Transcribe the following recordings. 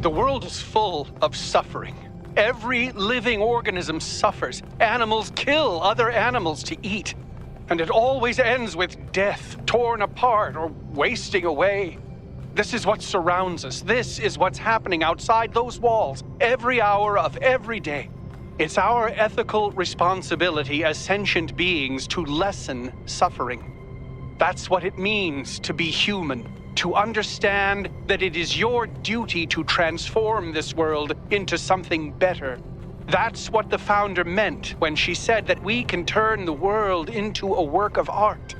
The world is full of suffering. Every living organism suffers. Animals kill other animals to eat. And it always ends with death, torn apart or wasting away. This is what surrounds us. This is what's happening outside those walls, every hour of every day. It's our ethical responsibility as sentient beings to lessen suffering. That's what it means to be human, to understand that it is your duty to transform this world into something better. That's what the founder meant when she said that we can turn the world into a work of art.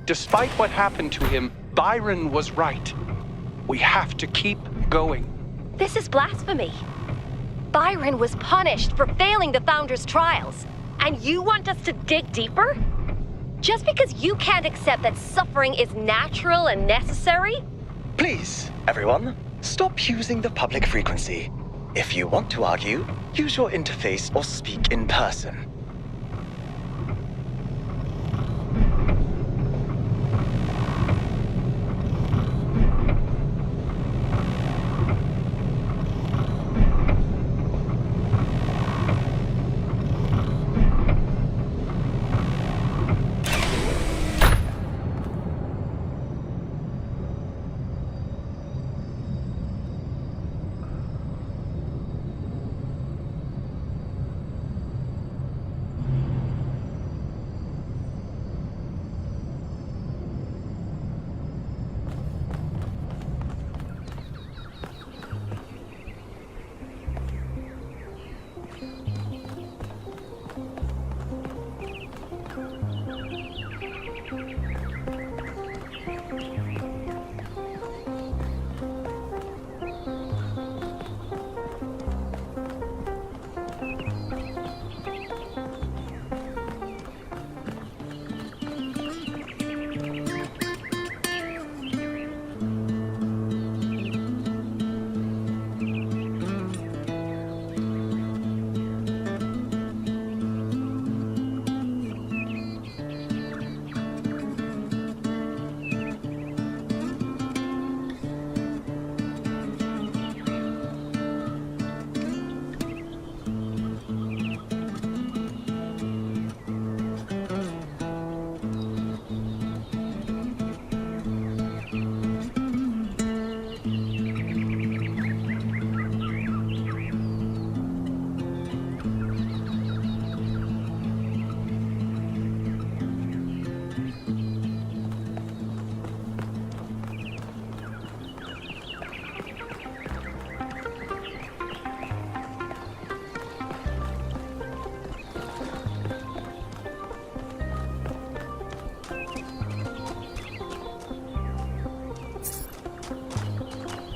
Despite what happened to him, Byron was right. We have to keep going. This is blasphemy. Byron was punished for failing the Founder's trials, and you want us to dig deeper? Just because you can't accept that suffering is natural and necessary? Please, everyone, stop using the public frequency. If you want to argue, use your interface or speak in person.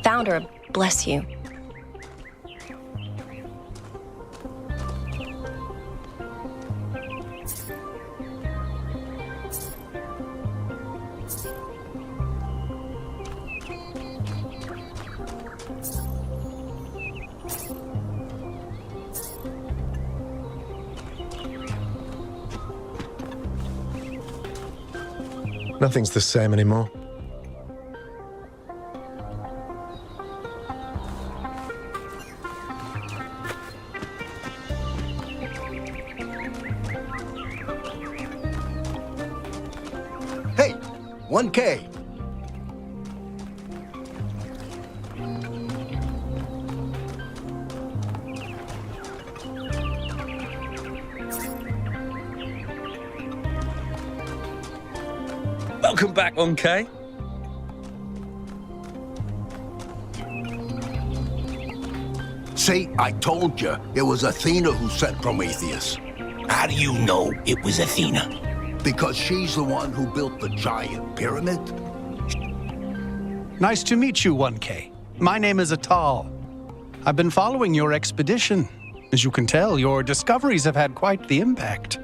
Founder, bless you. Nothing's the same anymore. Hey, 1K. Welcome back, 1K. See, I told you, it was Athena who sent Prometheus. How do you know it was Athena? Because she's the one who built the giant pyramid. Nice to meet you, 1K. My name is Atal. I've been following your expedition. As you can tell, your discoveries have had quite the impact.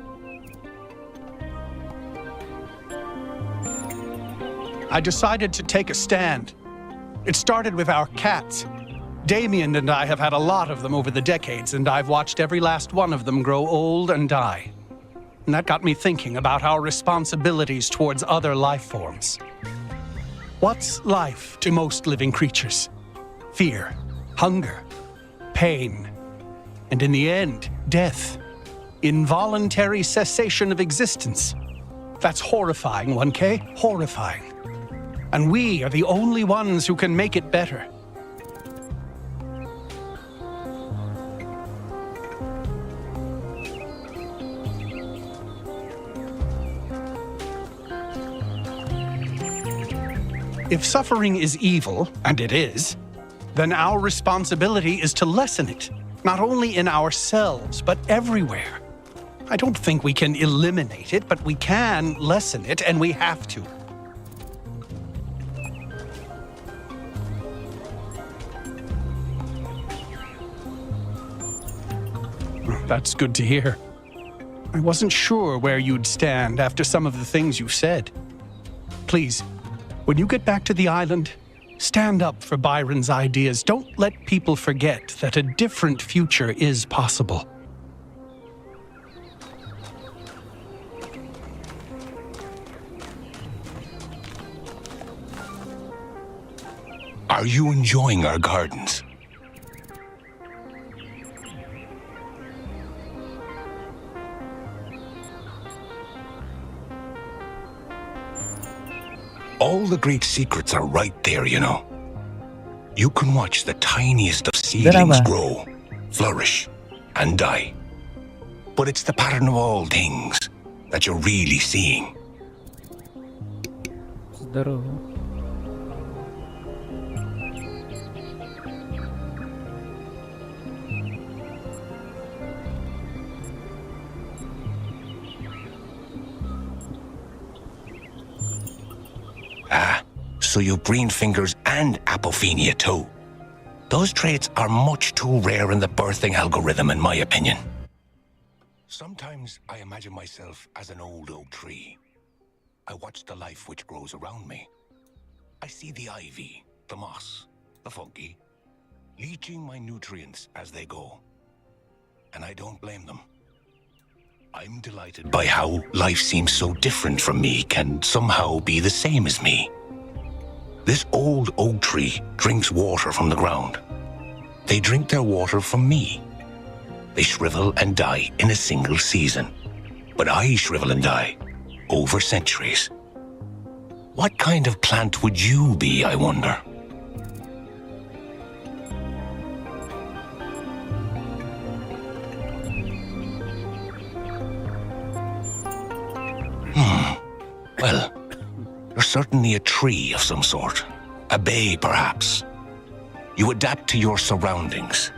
I decided to take a stand. It started with our cats. Damien and I have had a lot of them over the decades, and I've watched every last one of them grow old and die. And that got me thinking about our responsibilities towards other life forms. What's life to most living creatures? Fear, hunger, pain, and in the end, death. Involuntary cessation of existence. That's horrifying, 1K, horrifying. And we are the only ones who can make it better. If suffering is evil, and it is, then our responsibility is to lessen it, not only in ourselves, but everywhere. I don't think we can eliminate it, but we can lessen it, and we have to. That's good to hear. I wasn't sure where you'd stand after some of the things you've said. Please, when you get back to the island, stand up for Byron's ideas. Don't let people forget that a different future is possible. Are you enjoying our gardens? All the great secrets are right there, you know. You can watch the tiniest of seedlings grow, flourish, and die. But it's the pattern of all things that you're really seeing. So you've green fingers and apophenia too. Those traits are much too rare in the birthing algorithm, in my opinion. Sometimes I imagine myself as an old oak tree. I watch the life which grows around me. I see the ivy, the moss, the fungi, leaching my nutrients as they go. And I don't blame them. I'm delighted by how life seems so different from me can somehow be the same as me. This old oak tree drinks water from the ground. They drink their water from me. They shrivel and die in a single season. But I shrivel and die over centuries. What kind of plant would you be, I wonder? Well, you're certainly a tree of some sort. A bay, perhaps. You adapt to your surroundings.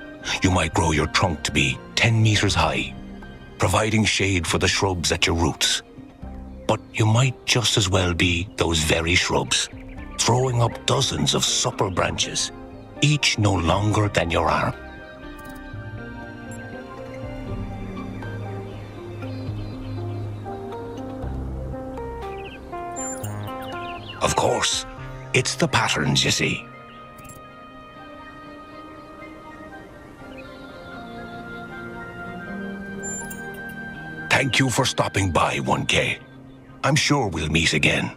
You might grow your trunk to be 10 meters high, providing shade for the shrubs at your roots. But you might just as well be those very shrubs, throwing up dozens of supple branches, each no longer than your arm. Of course, it's the patterns, you see. Thank you for stopping by, 1K. I'm sure we'll meet again.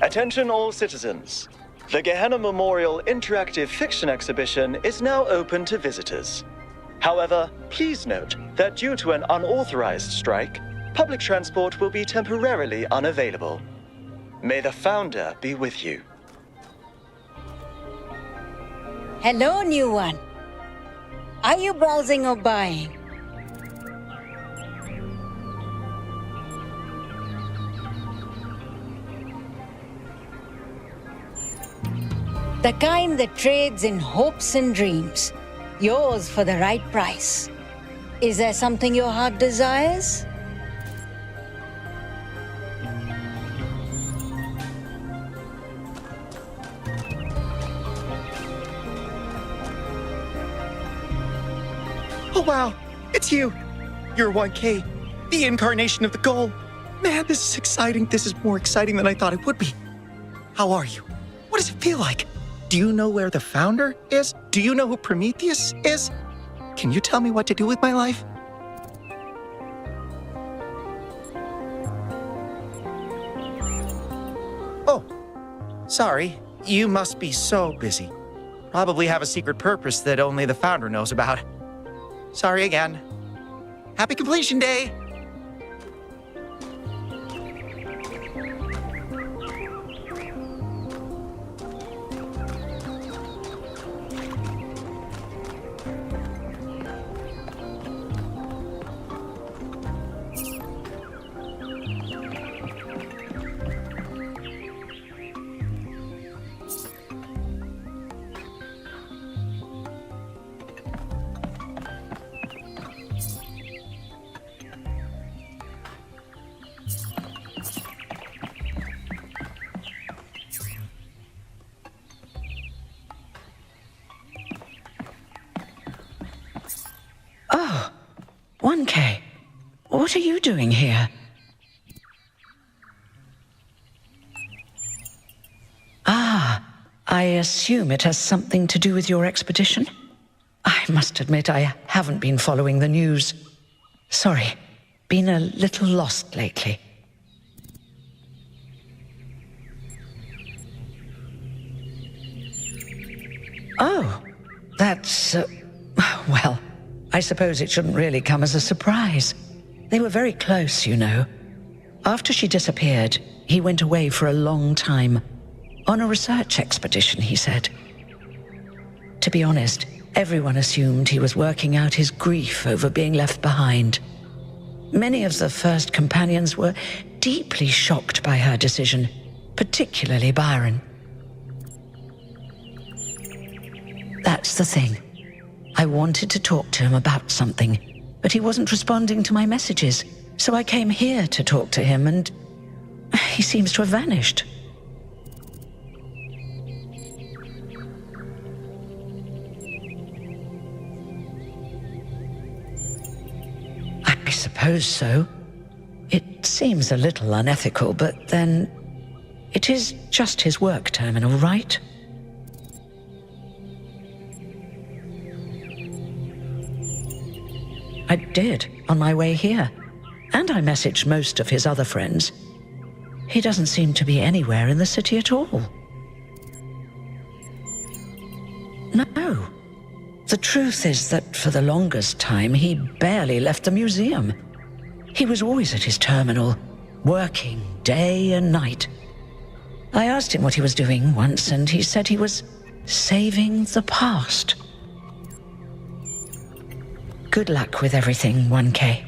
Attention all citizens. The Gehenna Memorial Interactive Fiction Exhibition is now open to visitors. However, please note that due to an unauthorized strike, public transport will be temporarily unavailable. May the founder be with you. Hello, new one. Are you browsing or buying? The kind that trades in hopes and dreams. Yours for the right price. Is there something your heart desires? Oh wow, it's you. You're 1K, the incarnation of the goal. Man, this is exciting. This is more exciting than I thought it would be. How are you? What does it feel like? Do you know where the founder is? Do you know who Prometheus is? Can you tell me what to do with my life? Oh, sorry. You must be so busy. Probably have a secret purpose that only the founder knows about. Sorry again. Happy completion day! Oh, 1K. What are you doing here? Ah, I assume it has something to do with your expedition? I must admit I haven't been following the news. Sorry, been a little lost lately. Oh, that's, well, I suppose it shouldn't really come as a surprise. They were very close, you know. After she disappeared, he went away for a long time. On a research expedition, he said. To be honest, everyone assumed he was working out his grief over being left behind. Many of the first companions were deeply shocked by her decision, particularly Byron. That's the thing. I wanted to talk to him about something, but he wasn't responding to my messages, so I came here to talk to him, and he seems to have vanished. I suppose so. It seems a little unethical, but then it is just his work terminal, right? I did, on my way here. And I messaged most of his other friends. He doesn't seem to be anywhere in the city at all. No. The truth is that for the longest time, he barely left the museum. He was always at his terminal, working day and night. I asked him what he was doing once, and he said he was saving the past. Good luck with everything, 1K.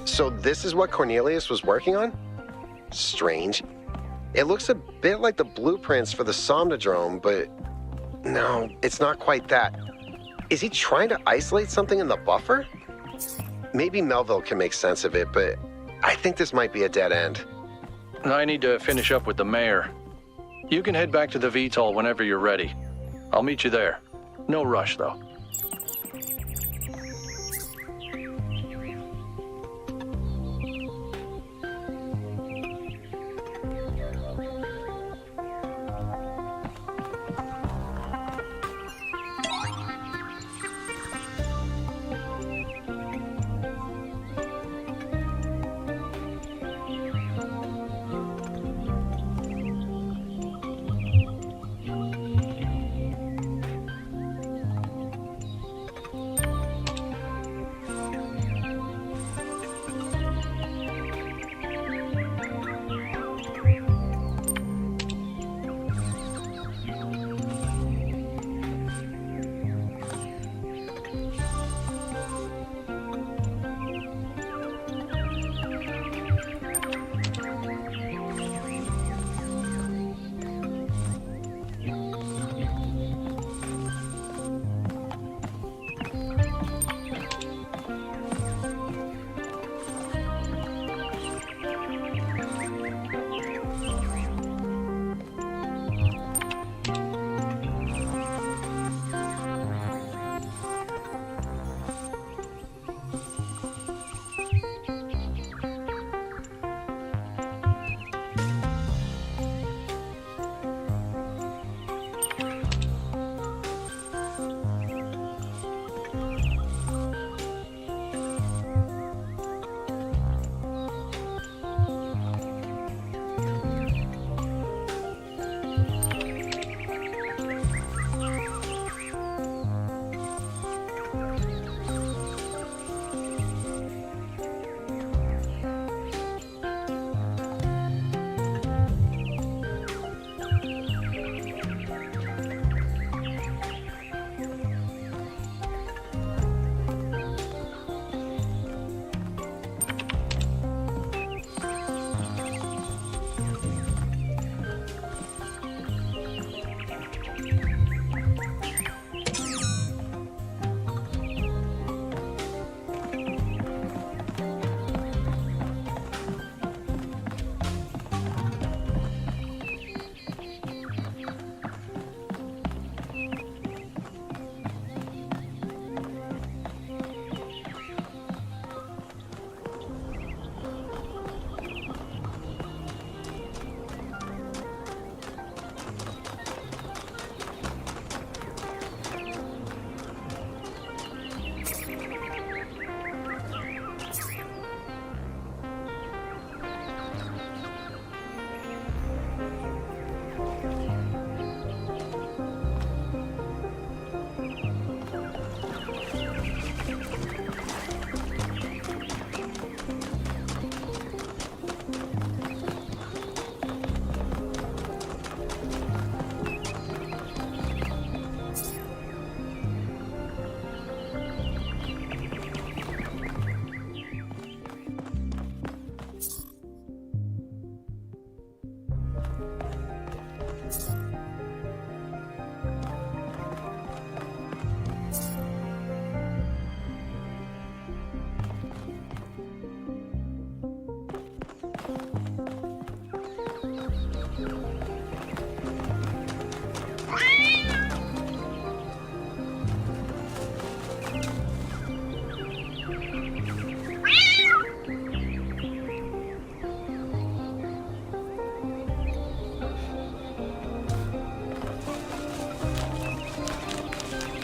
So this is what Cornelius was working on? Strange. It looks a bit like the blueprints for the Somnodrome, but no, it's not quite that. Is he trying to isolate something in the buffer? Maybe Melville can make sense of it, but I think this might be a dead end. I need to finish up with the mayor. You can head back to the VTOL whenever you're ready. I'll meet you there. No rush, though.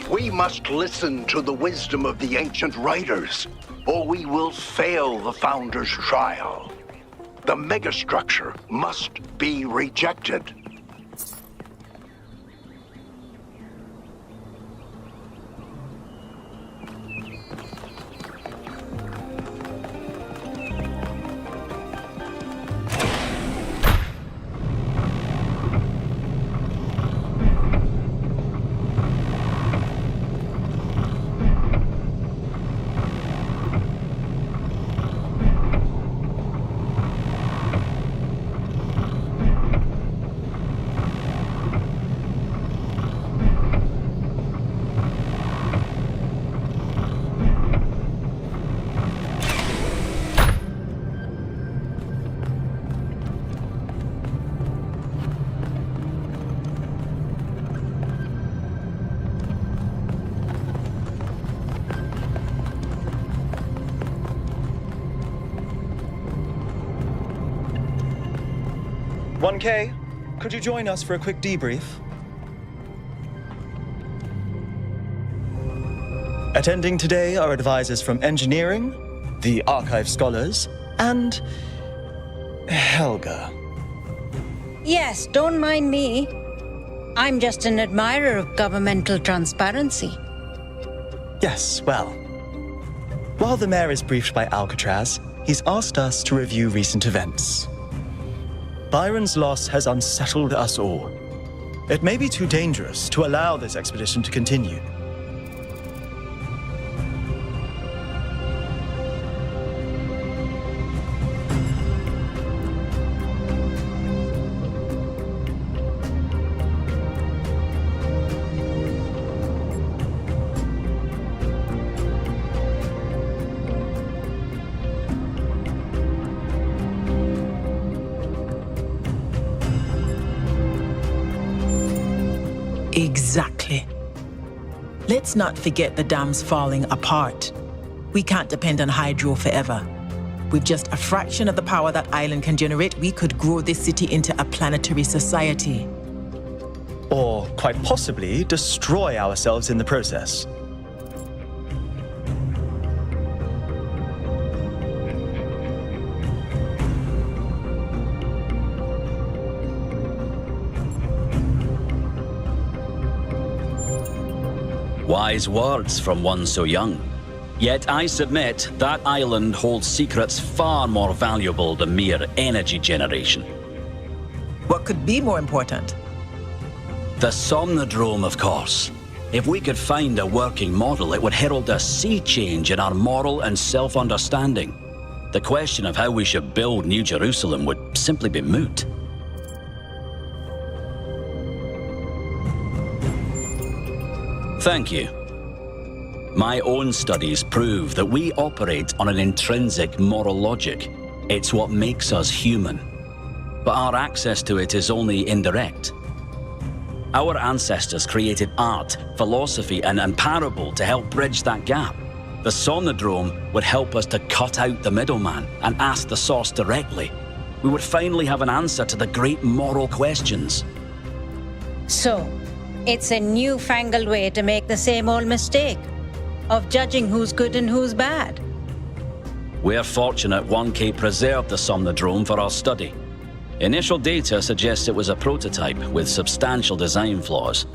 We must listen to the wisdom of the ancient writers, or we will fail the Founder's trial. The megastructure must be rejected. 1K, could you join us for a quick debrief? Attending today are advisors from engineering, the archive scholars, and Helga. Yes, don't mind me. I'm just an admirer of governmental transparency. Yes, well, while the mayor is briefed by Alcatraz, he's asked us to review recent events. Byron's loss has unsettled us all. It may be too dangerous to allow this expedition to continue. Exactly. Let's not forget the dam's falling apart. We can't depend on hydro forever. With just a fraction of the power that island can generate, we could grow this city into a planetary society. Or, quite possibly, destroy ourselves in the process. Wise words from one so young. Yet I submit that island holds secrets far more valuable than mere energy generation. What could be more important? The Somnodrome, of course. If we could find a working model, it would herald a sea change in our moral and self-understanding. The question of how we should build New Jerusalem would simply be moot. Thank you. My own studies prove that we operate on an intrinsic moral logic. It's what makes us human. But our access to it is only indirect. Our ancestors created art, philosophy, and parable to help bridge that gap. The Somnodrome would help us to cut out the middleman and ask the source directly. We would finally have an answer to the great moral questions. So, it's a newfangled way to make the same old mistake of judging who's good and who's bad. We're fortunate 1K preserved the Somnodrome for our study. Initial data suggests it was a prototype with substantial design flaws.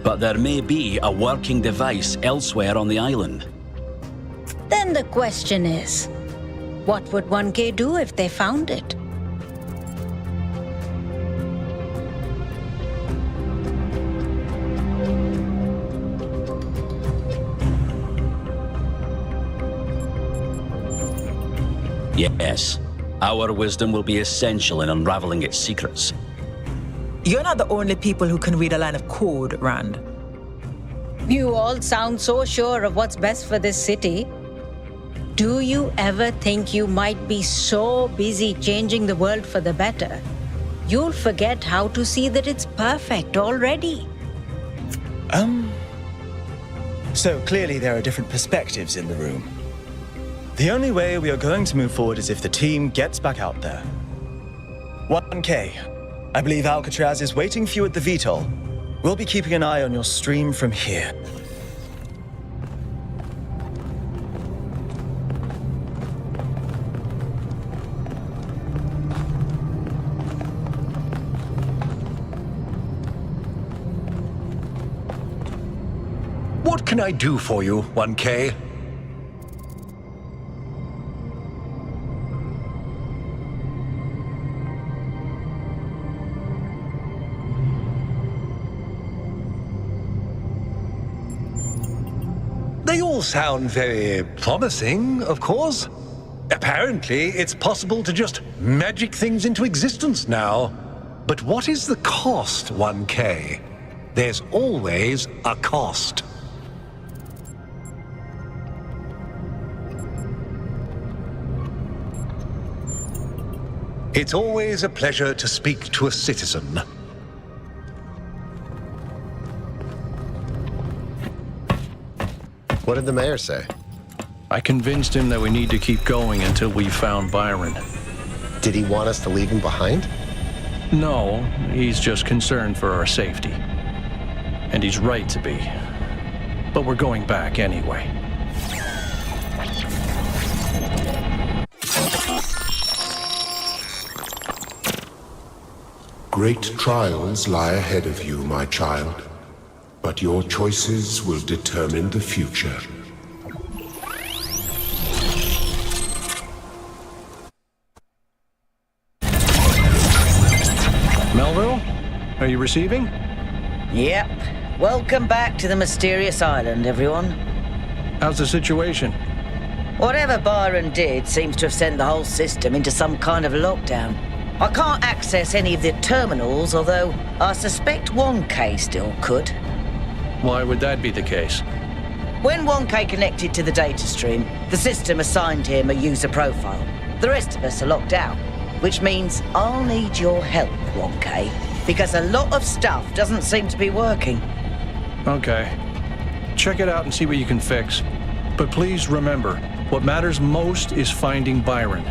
But there may be a working device elsewhere on the island. Then the question is, what would 1K do if they found it? Yes, our wisdom will be essential in unraveling its secrets. You're not the only people who can read a line of code, Rand. You all sound so sure of what's best for this city. Do you ever think you might be so busy changing the world for the better, you'll forget how to see that it's perfect already? So clearly there are different perspectives in the room. The only way we are going to move forward is if the team gets back out there. 1K, I believe Alcatraz is waiting for you at the VTOL. We'll be keeping an eye on your stream from here. What can I do for you, 1K? They all sound very promising, of course. Apparently, it's possible to just magic things into existence now. But what is the cost, 1K? There's always a cost. It's always a pleasure to speak to a citizen. What did the mayor say? I convinced him that we need to keep going until we found Byron. Did he want us to leave him behind? No, he's just concerned for our safety. And he's right to be. But we're going back anyway. Great trials lie ahead of you, my child. But your choices will determine the future. Melville? Are you receiving? Yep. Welcome back to the mysterious island, everyone. How's the situation? Whatever Byron did seems to have sent the whole system into some kind of lockdown. I can't access any of the terminals, although I suspect 1K still could. Why would that be the case? When 1K connected to the data stream, the system assigned him a user profile. The rest of us are locked out, which means I'll need your help, 1K, because a lot of stuff doesn't seem to be working. Okay. Check it out and see what you can fix. But please remember, what matters most is finding Byron.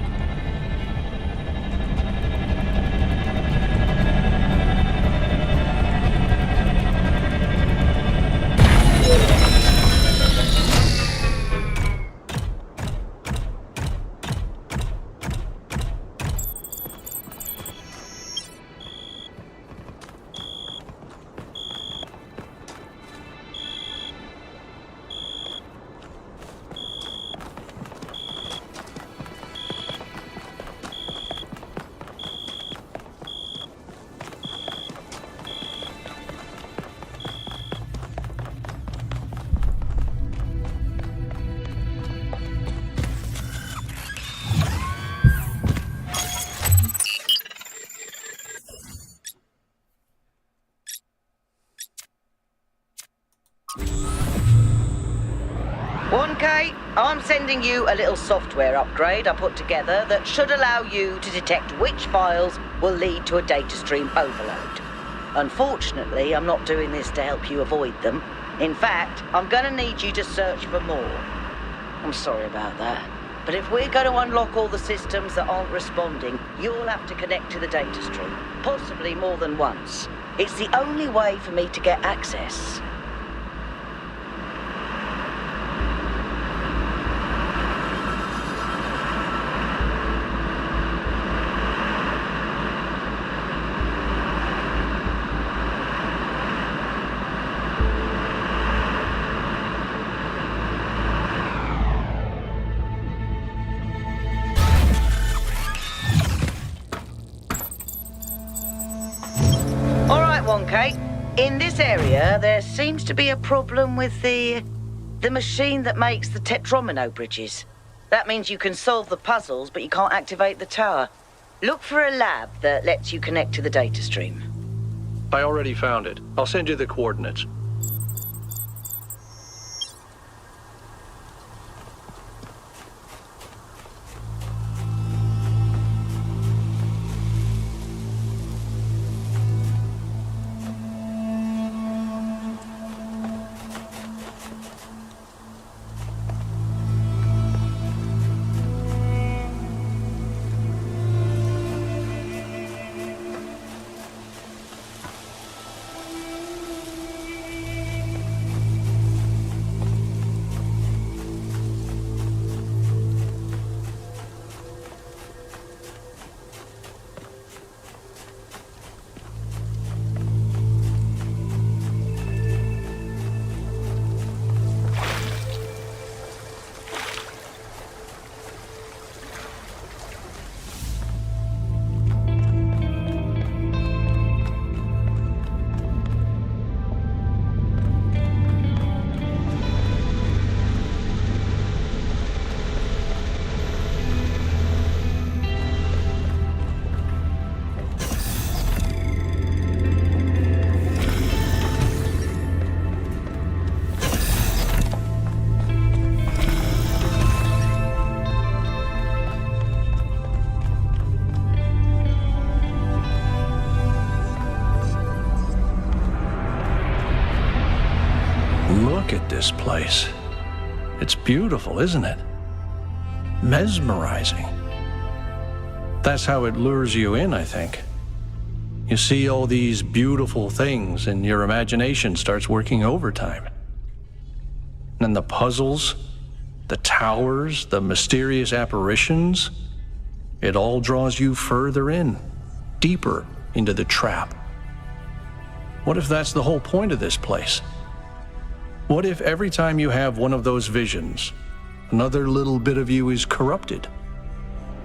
I'm sending you a little software upgrade I put together that should allow you to detect which files will lead to a data stream overload. Unfortunately, I'm not doing this to help you avoid them. In fact, I'm going to need you to search for more. I'm sorry about that. But if we're going to unlock all the systems that aren't responding, you'll have to connect to the data stream, possibly more than once. It's the only way for me to get access. In this area, there seems to be a problem with the machine that makes the tetromino bridges. That means you can solve the puzzles, but you can't activate the tower. Look for a lab that lets you connect to the data stream. I already found it. I'll send you the coordinates. Look at this place. It's beautiful, isn't it? Mesmerizing. That's how it lures you in, I think. You see all these beautiful things, and your imagination starts working overtime. And the puzzles, the towers, the mysterious apparitions, it all draws you further in, deeper into the trap. What if that's the whole point of this place? What if every time you have one of those visions, another little bit of you is corrupted,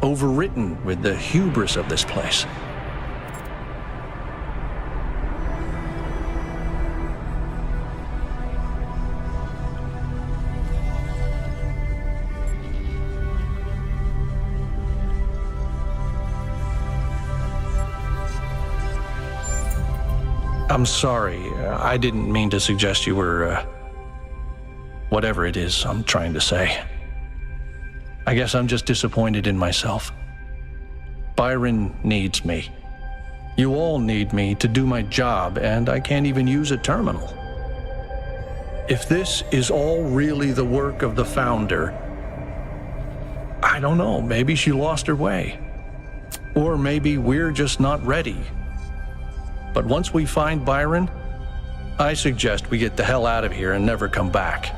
overwritten with the hubris of this place? I'm sorry. I didn't mean to suggest you were, whatever it is I'm trying to say. I guess I'm just disappointed in myself. Byron needs me. You all need me to do my job, and I can't even use a terminal. If this is all really the work of the Founder, I don't know, maybe she lost her way. Or maybe we're just not ready. But once we find Byron, I suggest we get the hell out of here and never come back.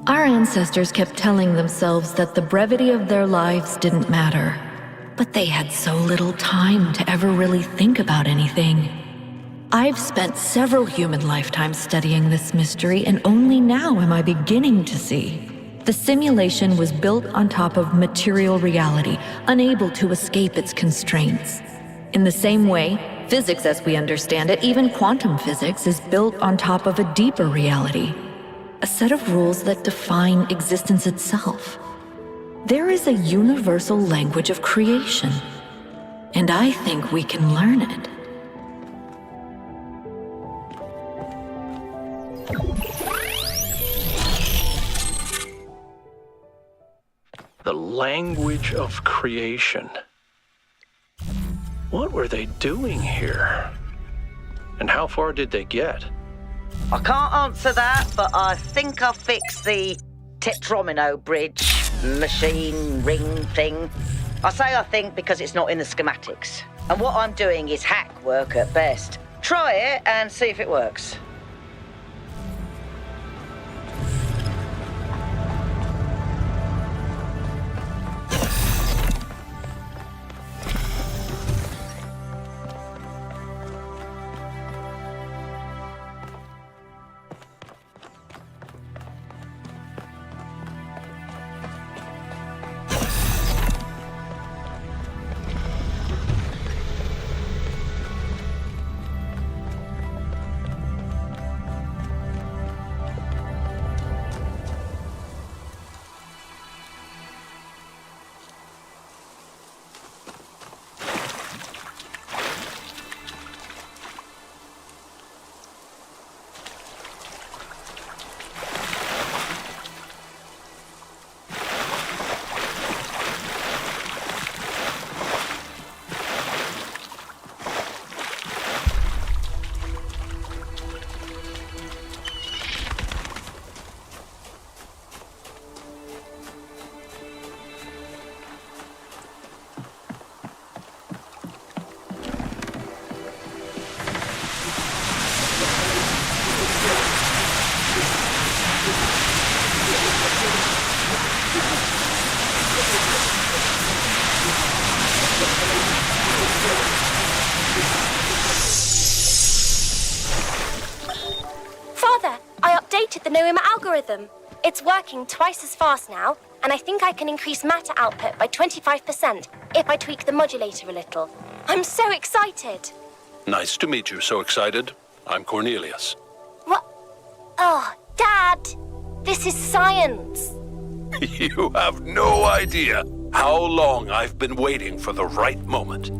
Our ancestors kept telling themselves that the brevity of their lives didn't matter. But they had so little time to ever really think about anything. I've spent several human lifetimes studying this mystery, and only now am I beginning to see. The simulation was built on top of material reality, unable to escape its constraints. In the same way, physics as we understand it, even quantum physics, is built on top of a deeper reality. A set of rules that define existence itself. There is a universal language of creation, and I think we can learn it. The language of creation. What were they doing here? And how far did they get? I can't answer that, but I think I fixed the Tetromino bridge, machine, ring thing. I say I think because it's not in the schematics. And what I'm doing is hack work at best. Try it and see if it works. The Noema algorithm. It's working twice as fast now, and I think I can increase matter output by 25% if I tweak the modulator a little. I'm so excited. Nice to meet you. So excited. I'm Cornelius. What? Oh, Dad! This is science. You have no idea how long I've been waiting for the right moment.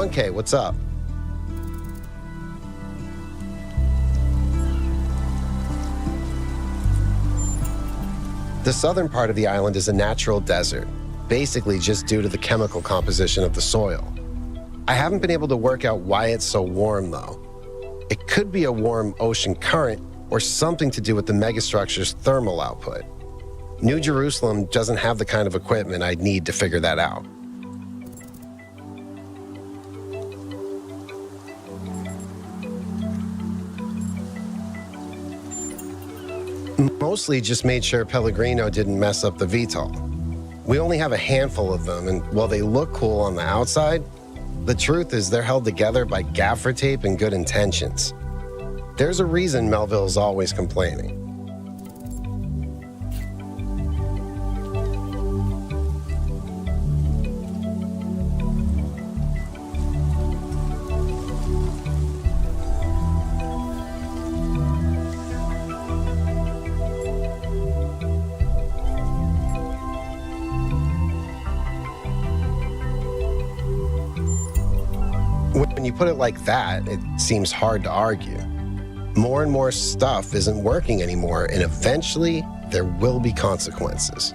1K, what's up? The southern part of the island is a natural desert, basically just due to the chemical composition of the soil. I haven't been able to work out why it's so warm, though. It could be a warm ocean current or something to do with the megastructure's thermal output. New Jerusalem doesn't have the kind of equipment I'd need to figure that out. Mostly just made sure Pellegrino didn't mess up the VTOL. We only have a handful of them, and while they look cool on the outside, the truth is they're held together by gaffer tape and good intentions. There's a reason Melville's always complaining. When you put it like that, it seems hard to argue. More and more stuff isn't working anymore, and eventually there will be consequences.